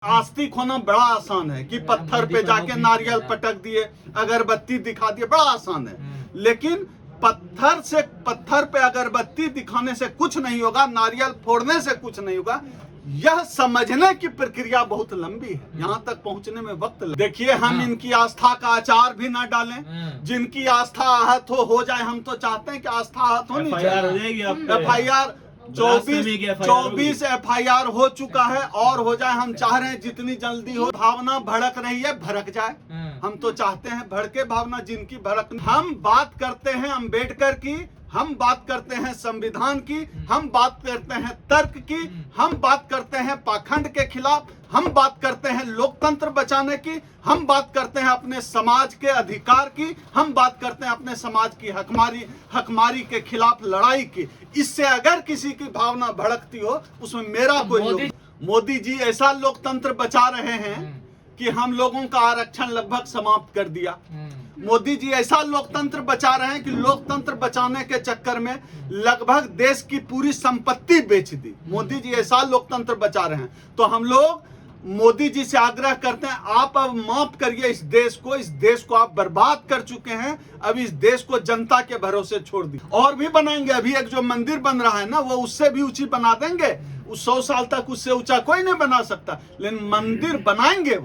आस्तिक होना बड़ा आसान है कि पत्थर पे जाके नारियल पटक दिए, अगरबत्ती दिखा दिए, बड़ा आसान है। लेकिन पत्थर पे अगरबत्ती दिखाने से कुछ नहीं होगा, नारियल फोड़ने से कुछ नहीं होगा। यह समझने की प्रक्रिया बहुत लंबी है, यहाँ तक पहुंचने में वक्त लगे। देखिए, हम इनकी आस्था का आचार भी ना डालें। जिनकी आस्था आहत हो जाए। हम तो चाहते हैं कि आस्था आहत होनी चाहिए। FIR 24 FIR हो चुका है और हो जाए। हम चाह रहे हैं जितनी जल्दी हो। भावना भड़क रही है, भड़क जाए। हम तो चाहते हैं भड़के भावना, जिनकी भड़क। हम बात करते हैं अम्बेडकर की, हम बात करते हैं संविधान की, हम बात करते हैं तर्क की, हम बात करते हैं पाखंड के खिलाफ, हम बात करते हैं लोकतंत्र बचाने की, हम बात करते हैं अपने समाज के अधिकार की, हम बात करते हैं अपने समाज की हकमारी के खिलाफ लड़ाई की। इससे अगर किसी की भावना भड़कती हो, उसमें मेरा कोई मोदी जी ऐसा लोकतंत्र बचा रहे हैं कि हम लोगों का आरक्षण लगभग समाप्त कर दिया। मोदी जी ऐसा लोकतंत्र बचा रहे हैं कि लोकतंत्र बचाने के चक्कर में लगभग देश की पूरी संपत्ति बेच दी। मोदी जी ऐसा लोकतंत्र बचा रहे हैं। तो हम लोग मोदी जी से आग्रह करते हैं, आप अब माफ करिए इस देश को आप बर्बाद कर चुके हैं। अब इस देश को जनता के भरोसे छोड़ दी। और भी बनाएंगे। अभी एक जो मंदिर बन रहा है ना, वो उससे भी ऊंची बना देंगे। 100 साल तक उससे ऊंचा कोई नहीं बना सकता, लेकिन मंदिर बनाएंगे।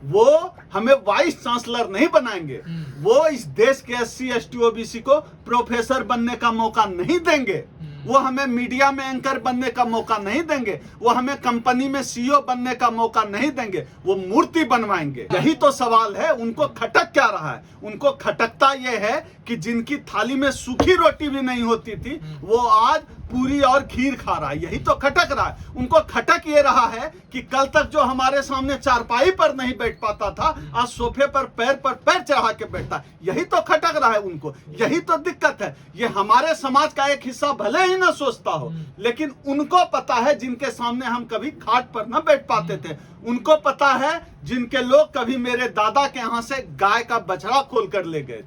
वो हमें वाइस चांसलर नहीं बनाएंगे। वो इस देश के SC ST OBC को प्रोफेसर बनने का मौका नहीं देंगे। वो हमें मीडिया में एंकर बनने का मौका नहीं देंगे। वो हमें कंपनी में CEO बनने का मौका नहीं देंगे। वो मूर्ति बनवाएंगे। यही तो सवाल है। उनको खटक क्या रहा है? उनको खटकता यह है कि जिनकी थाली में सूखी रोटी भी नहीं होती थी, वो आज पूरी और खीर खा रहा है। यही तो खटक रहा है। उनको खटक ये रहा है कि कल तक जो हमारे सामने चारपाई पर नहीं बैठ पाता था, आज सोफे पर पैर चढ़ा के बैठता है। यही तो खटक रहा है उनको। यही तो दिक्कत है। ये हमारे समाज का एक हिस्सा भले ही ना सोचता हो, लेकिन उनको पता है जिनके सामने हम कभी खाट पर न बैठ पाते थे। उनको पता है जिनके लोग कभी मेरे दादा के यहाँ से गाय का बछड़ा खोल कर ले गए।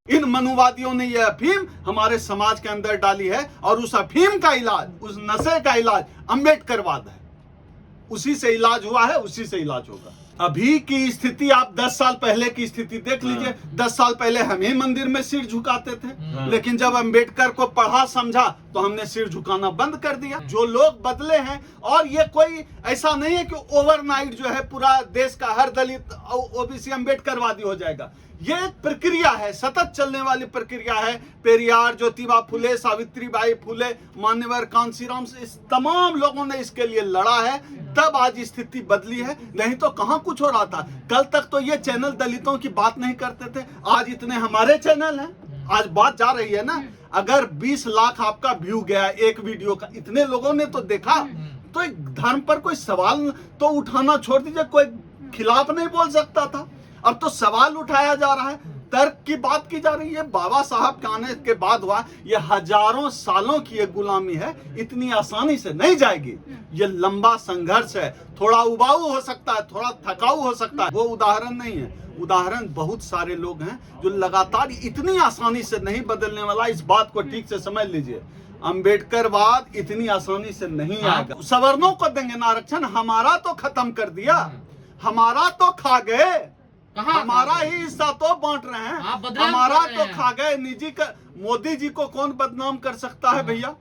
इन मनुवादियों ने यह अफीम हमारे समाज के अंदर डाली है, और उस अफीम का इलाज, उस नशे का इलाज अम्बेडकरवाद है। उसी से इलाज हुआ है, उसी से इलाज होगा। अभी की स्थिति आप 10 साल पहले की स्थिति देख लीजिए। 10 साल पहले हम ही मंदिर में सिर झुकाते थे, लेकिन जब अम्बेडकर को पढ़ा समझा तो हमने सिर झुकाना बंद कर दिया। जो लोग बदले हैं, और ये कोई ऐसा नहीं है कि ओवरनाइट जो है पूरा देश का हर दलित OBC अम्बेडकरवादी हो जाएगा। ये एक प्रक्रिया है, सतत चलने वाली प्रक्रिया है। पेरियार, ज्योतिबा फुले, सावित्रीबाई फुले, मान्यवर कांशीराम से इस तमाम लोगों ने इसके लिए लड़ा है, तब आज स्थिति बदली है। नहीं तो कहां कुछ हो रहा था। कल तक तो ये चैनल दलितों की बात नहीं करते थे, आज इतने हमारे चैनल हैं। आज बात जा रही है ना। अगर 20 लाख आपका व्यू गया एक वीडियो का, इतने लोगों ने तो देखा, तो एक धर्म पर कोई सवाल तो उठाना छोड़ दीजिए, कोई खिलाफ नहीं बोल सकता था। अब तो सवाल उठाया जा रहा है, तर्क की बात की जा रही है। बाबा साहब के आने के बाद हुआ, ये हजारों सालों की ये गुलामी है, इतनी आसानी से नहीं जाएगी। ये लंबा संघर्ष है। थोड़ा उबाऊ हो सकता है, थोड़ा थकाऊ हो सकता है, वो उदाहरण नहीं है। उदाहरण बहुत सारे लोग हैं जो लगातार इतनी आसानी से नहीं बदलने वाला। इस बात को ठीक से समझ लीजिए। अम्बेडकरवाद इतनी आसानी से नहीं आएगा। सवर्णों को देंगे ना आरक्षण, हमारा तो खत्म कर दिया, हमारा तो खा गए, हमारा ही हिस्सा तो बांट रहे हैं, हमारा तो खा गए। निजी का मोदी जी को कौन बदनाम कर सकता है भैया?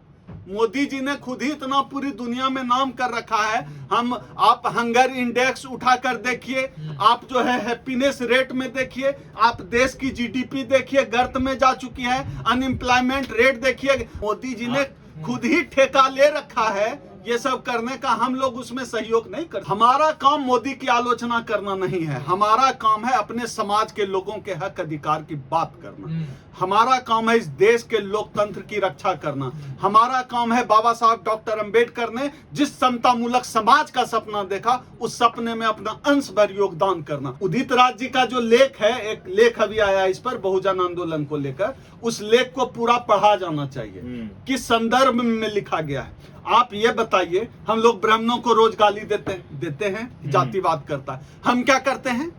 मोदी जी ने खुद ही इतना पूरी दुनिया में नाम कर रखा है। आप हंगर इंडेक्स उठाकर देखिए, आप जो है हैप्पीनेस रेट में देखिए, आप देश की GDP देखिए, गर्त में जा चुकी है। अनएम्प्लॉयमेंट रेट देखिए। मोदी जी ने खुद ही ठेका ले रखा है ये सब करने का। हम लोग उसमें सहयोग नहीं करते। हमारा काम मोदी की आलोचना करना नहीं है। हमारा काम है अपने समाज के लोगों के हक अधिकार की बात करना। हमारा काम है इस देश के लोकतंत्र की रक्षा करना। हमारा काम है बाबा साहब डॉक्टर अम्बेडकर ने जिस समता मूलक समाज का सपना देखा, उस सपने में अपना अंश भर योगदान करना। उदित राज जी का जो लेख है, एक लेख अभी आया इस पर बहुजन आंदोलन को लेकर, उस लेख को पूरा पढ़ा जाना चाहिए। किस संदर्भ में लिखा गया है आप ये बताइए। हम लोग ब्राह्मणों को रोज गाली देते हैं, जातिवाद करता है। हम क्या करते हैं?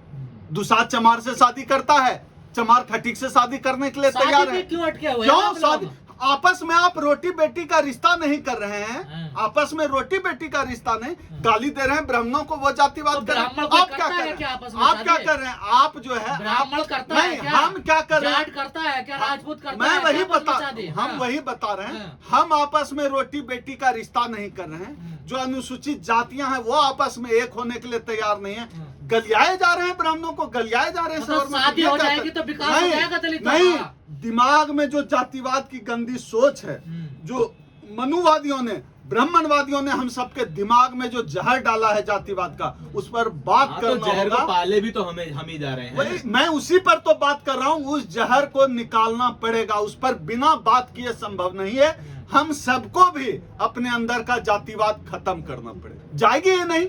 दुसाध चमार से शादी करता है, चमार खटीक से शादी करने के लिए तैयार है। क्यों अटके हुए? क्यों शादी? आपस में आप रोटी बेटी का रिश्ता नहीं कर रहे हैं, आपस में रोटी बेटी का रिश्ता नहीं, गाली दे रहे हैं ब्राह्मणों को, वो जातिवाद कर रहे हैं। आप क्या कर रहे हैं? आप क्या कर रहे हैं? आप जो है ब्राह्मण करता है क्या? हम क्या कर रहे हैं? जाट करता है क्या? राजपूत करता मैं है? वही क्या? बता, हम हाँ। वही बता रहे हैं, हाँ। हम आपस में रोटी बेटी का रिश्ता नहीं कर रहे हैं। जो अनुसूचित जातियां हैं वो आपस में एक होने के लिए तैयार नहीं है, गलियाए जा रहे हैं, ब्राह्मणों को गलियाए जा रहे हैं। मतलब शादी हो जाएगी तो विकास हो जाएगा दलितों नहीं, का। दिमाग में जो जातिवाद की गंदी सोच है, जो मनुवादियों ने, ब्राह्मणवादियों ने हम सबके दिमाग में जो जहर डाला है जातिवाद का, उस पर बात तो करना जहर को होगा। पाले भी तो हम ही जा रहे हैं। वही मैं उसी पर तो बात कर रहा हूँ, उस जहर को निकालना पड़ेगा, उस पर बिना बात किए संभव नहीं है। हम सबको भी अपने अंदर का जातिवाद खत्म करना पड़ेगा। जाएगी ये नहीं,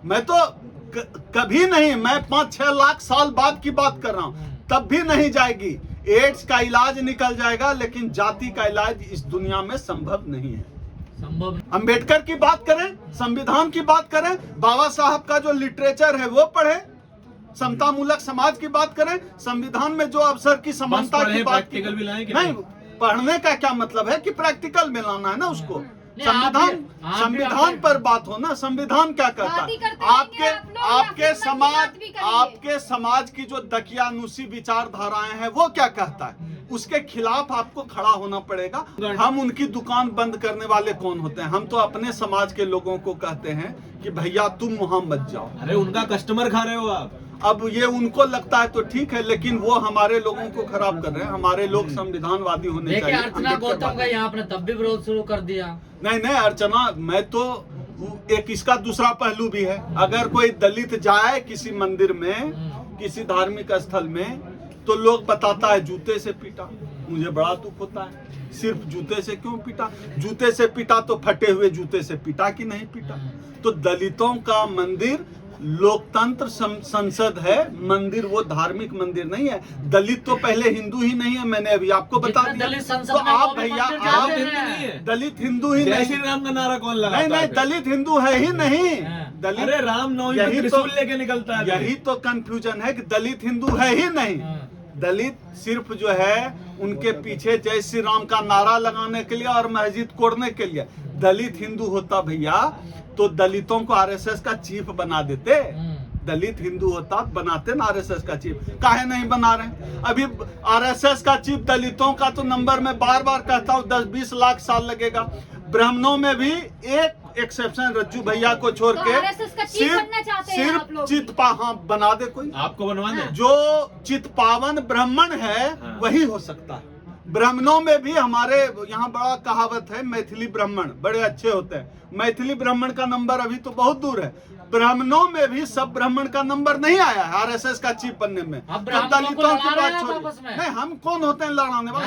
मैं तो कभी नहीं, मैं 5-6 लाख साल बाद की बात कर रहा हूँ, तब भी नहीं जाएगी। एड्स का इलाज निकल जाएगा, लेकिन जाति का इलाज इस दुनिया में संभव नहीं है। संभव। अंबेडकर की बात करें, संविधान की बात करें, बाबा साहब का जो लिटरेचर है वो पढ़े, समता मूलक समाज की बात करें, संविधान में जो अवसर की समानता की बात की, प्रैक्टिकल भी लाएं कि नहीं, पढ़ने का क्या मतलब है कि प्रैक्टिकल में लाना है ना उसको। संविधान पर बात हो ना, संविधान क्या कहता है? आपके समाज की जो दकियानुसी विचारधाराएं हैं वो क्या कहता है, उसके खिलाफ आपको खड़ा होना पड़ेगा। हम उनकी दुकान बंद करने वाले कौन होते हैं? हम तो अपने समाज के लोगों को कहते हैं कि भैया तुम वहां मत जाओ। अरे उनका कस्टमर खा रहे हो आप। अब ये उनको लगता है तो ठीक है, लेकिन वो हमारे लोगों को खराब कर रहे हैं। हमारे लोग संविधानवादी होने देखिए चाहिए। अर्चना गौतम का यहाँ आपने तब भी विरोध शुरू कर दिया। नहीं अर्चना, मैं तो एक इसका दूसरा पहलू भी है। अगर कोई दलित जाए किसी मंदिर में, किसी धार्मिक स्थल में, तो लोग बताता है जूते से पीटा। मुझे बड़ा दुख होता है, सिर्फ जूते से क्यों पीटा? जूते से पीटा तो फटे हुए जूते से पीटा कि नहीं पीटा? तो दलितों का मंदिर लोकतंत्र संसद है, मंदिर वो धार्मिक मंदिर नहीं है। दलित तो पहले हिंदू ही नहीं है, मैंने अभी आपको बता दिया। तो आप भैया, आप दलित हिंदू ही जय नहीं। श्री राम का नारा कौन लगाता है? नहीं, दलित हिंदू है ही नहीं। दलित, अरे राम नवमी में त्रिशूल लेके निकलता है। यही तो कंफ्यूजन है कि दलित हिंदू है ही नहीं। दलित सिर्फ जो है उनके पीछे जय श्री राम का नारा लगाने के लिए और मस्जिद कोड़ने के लिए। दलित हिंदू होता भैया तो दलितों को आरएसएस का चीफ बना देते। दलित हिंदू होता बनाते ना आरएसएस का चीफ, काहे नहीं बना रहे? अभी आरएसएस का चीफ दलितों का तो नंबर मैं बार बार कहता हूँ 10-20 लाख साल लगेगा। ब्राह्मणों में भी एक एक्सेप्शन रज्जू भैया को छोड़ के सिर्फ चितपावन बना दे कोई। आपको बनवा दे। जो चितपावन ब्राह्मण है वही हो सकता है। ब्राह्मणों में भी हमारे यहाँ बड़ा कहावत है, मैथिली ब्राह्मण बड़े अच्छे होते हैं। मैथिली ब्राह्मण का नंबर अभी तो बहुत दूर है। ब्राह्मणों में भी सब ब्राह्मण का नंबर नहीं आया है आरएसएस का चीफ बनने में। दलितों की बात छोड़िए, नहीं हम कौन होते हैं लड़ाने वाले?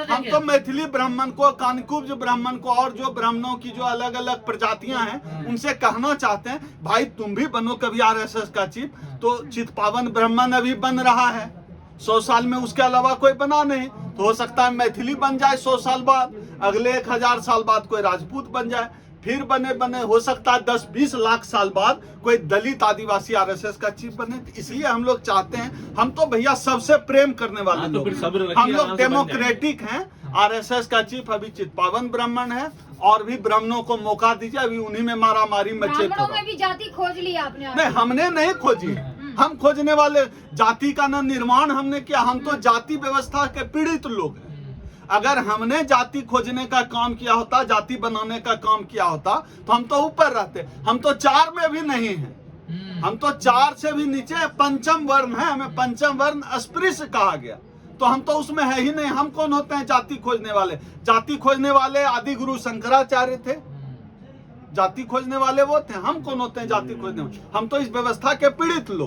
हम तो मैथिली ब्राह्मण को, कानकुब्ज ब्राह्मण को और जो ब्राह्मणों की जो अलग अलग प्रजातियां हैं उनसे कहना चाहते हैं भाई तुम भी बनो कभी आरएसएस का चीफ। तो चितपावन ब्राह्मण अभी बन रहा है, 100 साल में उसके अलावा कोई बना नहीं। तो हो सकता है मैथिली बन जाए 100 साल बाद, अगले 1000 साल बाद कोई राजपूत बन जाए, फिर बने हो सकता है 10-20 लाख साल बाद कोई दलित आदिवासी आरएसएस का चीफ बने। इसलिए हम लोग चाहते हैं, हम तो भैया सबसे प्रेम करने वाले लोग, हम लोग डेमोक्रेटिक हैं। आरएसएस का चीफ अभी चितपावन ब्राह्मण है और भी ब्राह्मणों को मौका दीजिए। अभी उन्हीं में मारामारी मचे। में भी जाति खोज ली आपने? नहीं, हमने नहीं खोजी, हम खोजने वाले जाति का न निर्माण हमने किया। हम तो जाति व्यवस्था के पीड़ित लोग हैं। अगर हमने जाति खोजने का काम किया होता, जाति बनाने का काम किया होता, तो हम तो ऊपर रहते। हम तो 4 में भी नहीं हैं, हम तो 4 से भी नीचे पंचम वर्ण है। हमें पंचम वर्ण अस्पृश्य कहा गया, तो हम तो उसमें है ही नहीं। हम कौन होते हैं जाति खोजने वाले? जाति खोजने वाले आदि गुरु शंकराचार्य थे, जाति खोजने वाले वो थे। हम कौन होते हैं जाति खोजने वाले? हम तो इस व्यवस्था के पीड़ित लोग।